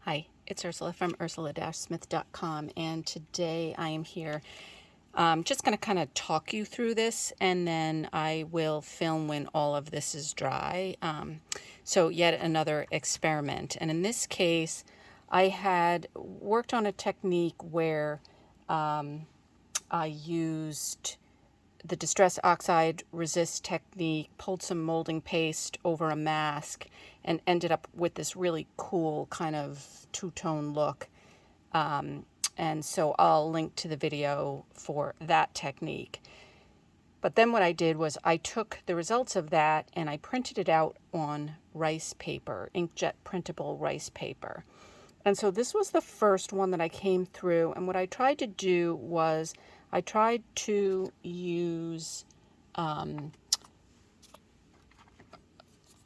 Hi, it's Ursula from ursula-smith.com, and today I am here just going to kind of talk you through this, and then I will film when all of this is dry. So yet another experiment, and in this case I had worked on a technique where I used the Distress Oxide Resist technique, pulled some molding paste over a mask, and ended up with this really cool kind of two-tone look. And so I'll link to the video for that technique. But then what I did was I took the results of that and I printed it out on rice paper, inkjet printable rice paper. And so this was the first one that I came through, and what I tried to do was I tried to use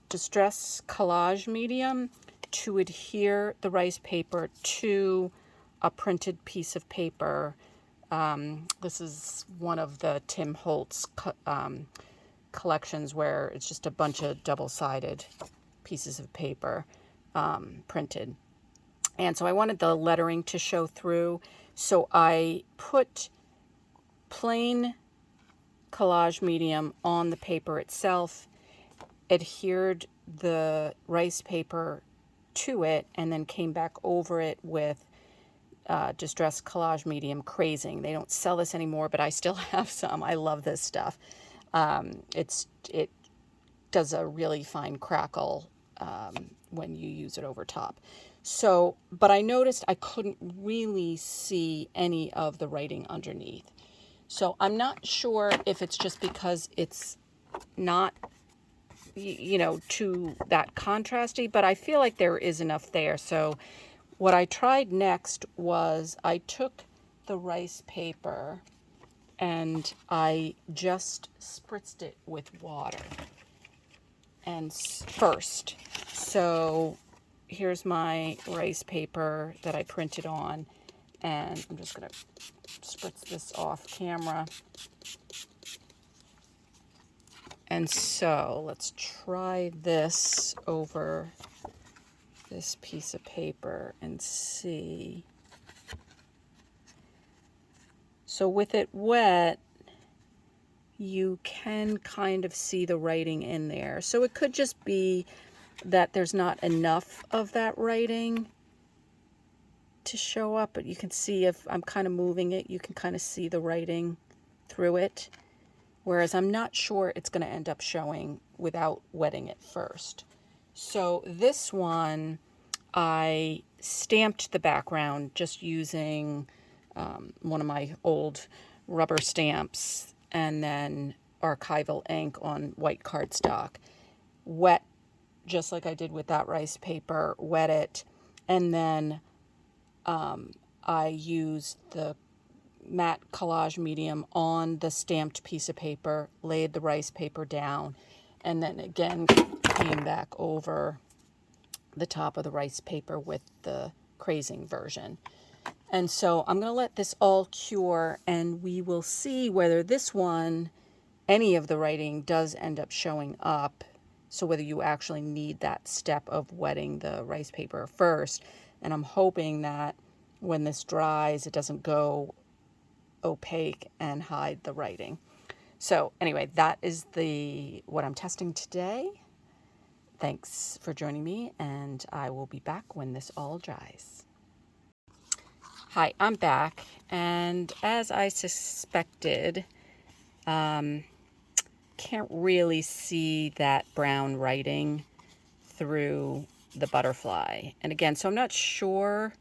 Distress Collage medium to adhere the rice paper to a printed piece of paper. This is one of the Tim Holtz collections where it's just a bunch of double-sided pieces of paper printed. And so I wanted the lettering to show through, so I put plain collage medium on the paper itself, adhered the rice paper to it, and then came back over it with Distress Collage medium crazing. They don't sell this anymore, but I still have some. I love this stuff. It does a really fine crackle when you use it over top. So, but I noticed I couldn't really see any of the writing underneath. So I'm not sure if it's just because it's not, too that contrasty, but I feel like there is enough there. So what I tried next was I took the rice paper and I just spritzed it with water and first. So here's my rice paper that I printed on, and I'm just going to spritz this off camera. And so let's try this over this piece of paper and see. So with it wet, you can kind of see the writing in there. So it could just be that there's not enough of that writing to show up, but you can see if I'm kind of moving it, you can kind of see the writing through it. Whereas I'm not sure it's going to end up showing without wetting it first. So this one, I stamped the background just using one of my old rubber stamps and then archival ink on white cardstock. Wet, just like I did with that rice paper, wet it, and then I used the matte collage medium on the stamped piece of paper, laid the rice paper down, and then again came back over the top of the rice paper with the crazing version. And so I'm going to let this all cure, and we will see whether this one, any of the writing does end up showing up. So whether you actually need that step of wetting the rice paper first. And I'm hoping that when this dries, it doesn't go opaque and hide the writing. So anyway, that is what I'm testing today. Thanks for joining me, and I will be back when this all dries. Hi, I'm back, and as I suspected, can't really see that brown writing through the butterfly. And again, so I'm not sure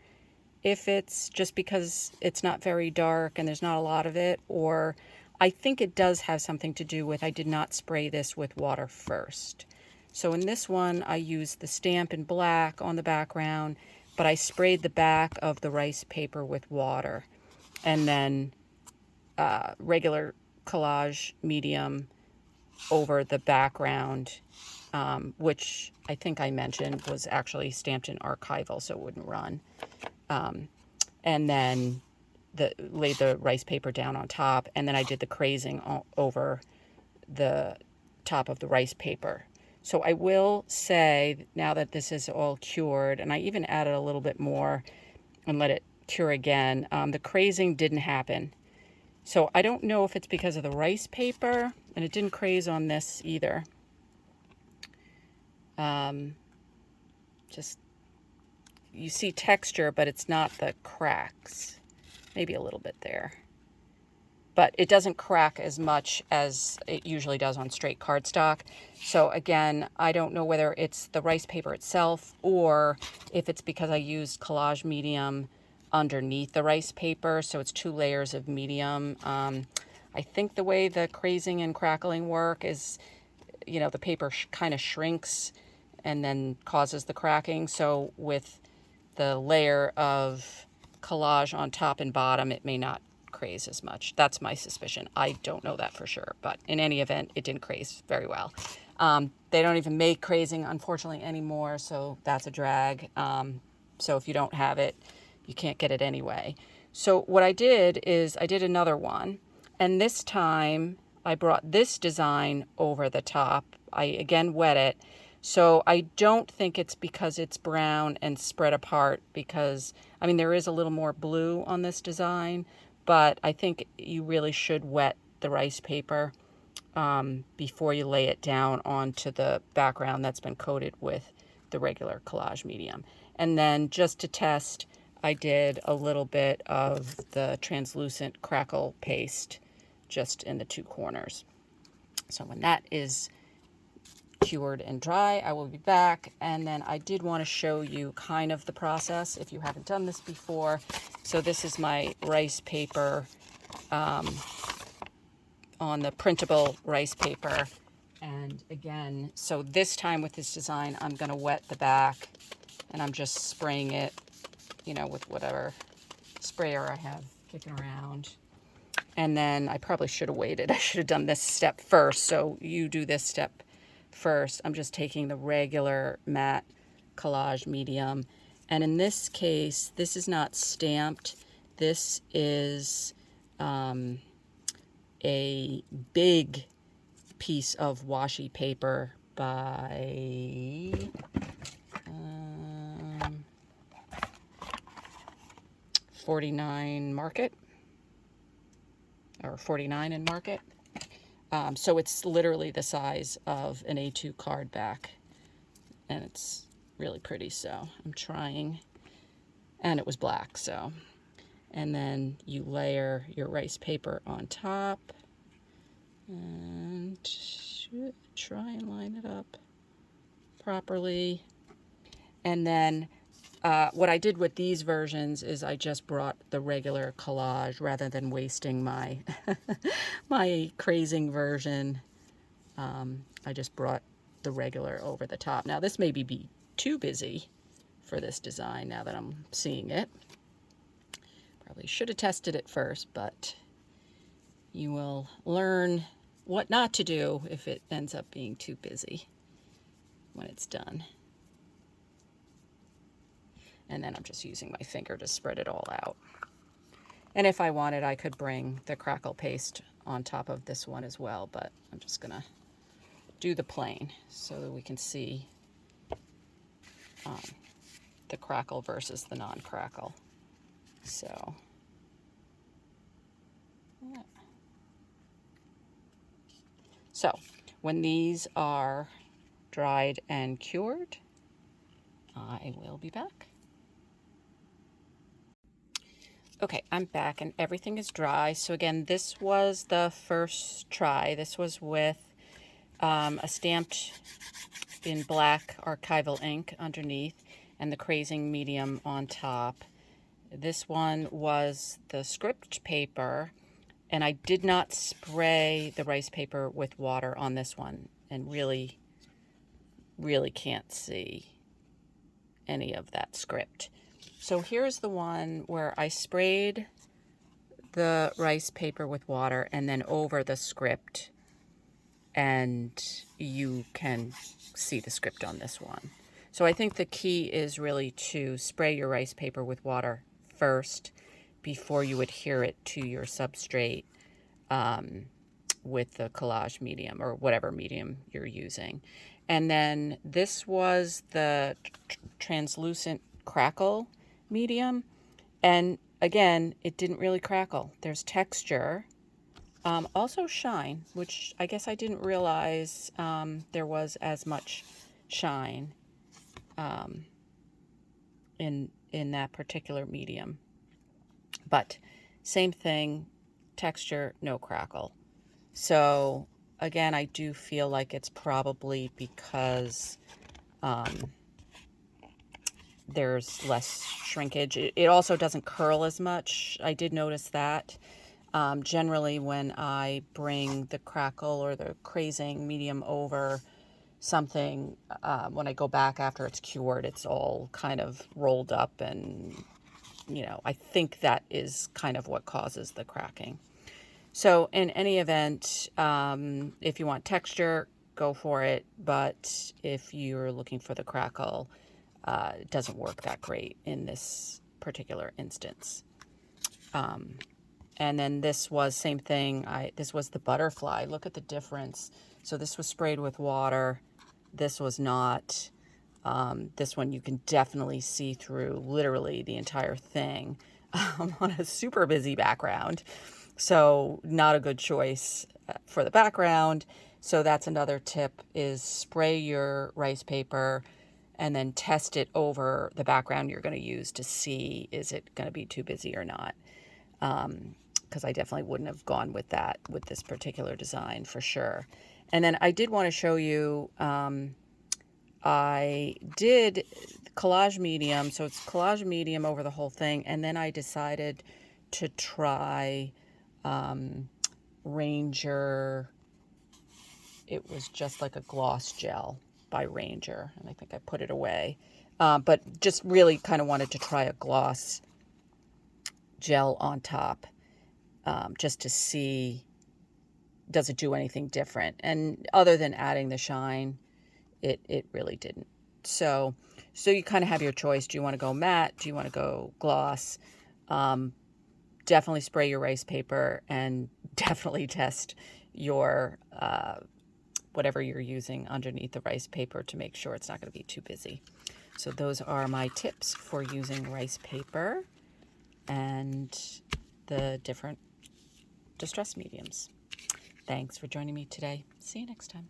if it's just because it's not very dark and there's not a lot of it, or I think it does have something to do with I did not spray this with water first. So in this one, I used the stamp in black on the background, but I sprayed the back of the rice paper with water, and then regular collage medium over the background, which I think I mentioned was actually stamped in archival, so it wouldn't run. And then laid the rice paper down on top, and then I did the crazing over the top of the rice paper. So I will say, now that this is all cured, and I even added a little bit more and let it cure again, the crazing didn't happen. So I don't know if it's because of the rice paper, and it didn't craze on this either. Just, you see texture, but it's not the cracks. Maybe a little bit there. But it doesn't crack as much as it usually does on straight cardstock. So again, I don't know whether it's the rice paper itself or if it's because I used Collage medium underneath the rice paper, so it's 2 layers of medium. I think the way the crazing and crackling work is, you know, the paper kind of shrinks and then causes the cracking. So with the layer of Collage on top and bottom, it may not craze as much. That's my suspicion. I don't know that for sure, but in any event, it didn't craze very well. They don't even make crazing, unfortunately, anymore, so that's a drag. So if you don't have it, you can't get it anyway. So what I did is I did another one, and this time I brought this design over the top. I again wet it. So I don't think it's because it's brown and spread apart, because, I mean, there is a little more blue on this design, but I think you really should wet the rice paper before you lay it down onto the background that's been coated with the regular Collage medium. And then just to test, I did a little bit of the translucent crackle paste just in the 2 corners. So when that is cured and dry, I will be back. And then I did want to show you kind of the process if you haven't done this before. So this is my rice paper on the printable rice paper. And again, so this time with this design, I'm going to wet the back, and I'm just spraying it, you know, with whatever sprayer I have kicking around. And then I probably should have waited. I should have done this step first. So you do this step first. I'm just taking the regular matte Collage medium. And in this case, this is not stamped. This is a big piece of washi paper by 49 Market, or 49 in Market. So it's literally the size of an A2 card back, and it's really pretty. So I'm trying, and it was black. So, and then you layer your rice paper on top, and try and line it up properly. And then what I did with these versions is I just brought the regular Collage rather than wasting my my crazing version. I just brought the regular over the top. Now this may be too busy for this design now that I'm seeing it. Probably should have tested it first, but you will learn what not to do if it ends up being too busy when it's done. And then I'm just using my finger to spread it all out. And if I wanted, I could bring the crackle paste on top of this one as well, but I'm just gonna do the plain so that we can see the crackle versus the non-crackle. So, yeah. So when these are dried and cured, I will be back. Okay, I'm back and everything is dry. So again, this was the first try. This was with a stamped in black archival ink underneath and the crazing medium on top. This one was the script paper, and I did not spray the rice paper with water on this one, and really can't see any of that script. So here's the one where I sprayed the rice paper with water and then over the script, and you can see the script on this one. So I think the key is really to spray your rice paper with water first before you adhere it to your substrate with the collage medium or whatever medium you're using. And then this was the translucent crackle medium. And again, it didn't really crackle. There's texture. Also shine, which I guess I didn't realize there was as much shine in that particular medium. But same thing, texture, no crackle. So again, I do feel like it's probably because there's less shrinkage. It also doesn't curl as much. I did notice that. Generally, when I bring the crackle or the crazing medium over something, when I go back after it's cured, it's all kind of rolled up, and I think that is kind of what causes the cracking. So in any event, if you want texture, go for it. But if you're looking for the crackle, it doesn't work that great in this particular instance. And then this was same thing. This was the butterfly. Look at the difference. So this was sprayed with water. This was not. This one you can definitely see through literally the entire thing on a super busy background. So not a good choice for the background. So that's another tip, is spray your rice paper and then test it over the background you're going to use to see, is it going to be too busy or not. Because I definitely wouldn't have gone with that with this particular design for sure. And then I did want to show you, I did collage medium, so it's collage medium over the whole thing, and then I decided to try Ranger. It was just like a gloss gel by Ranger, and I think I put it away. But just really kind of wanted to try a gloss gel on top, just to see, does it do anything different? And other than adding the shine, it really didn't. So you kind of have your choice. Do you want to go matte? Do you want to go gloss? Definitely spray your rice paper, and definitely test your whatever you're using underneath the rice paper to make sure it's not going to be too busy. So those are my tips for using rice paper and the different distress mediums. Thanks for joining me today. See you next time.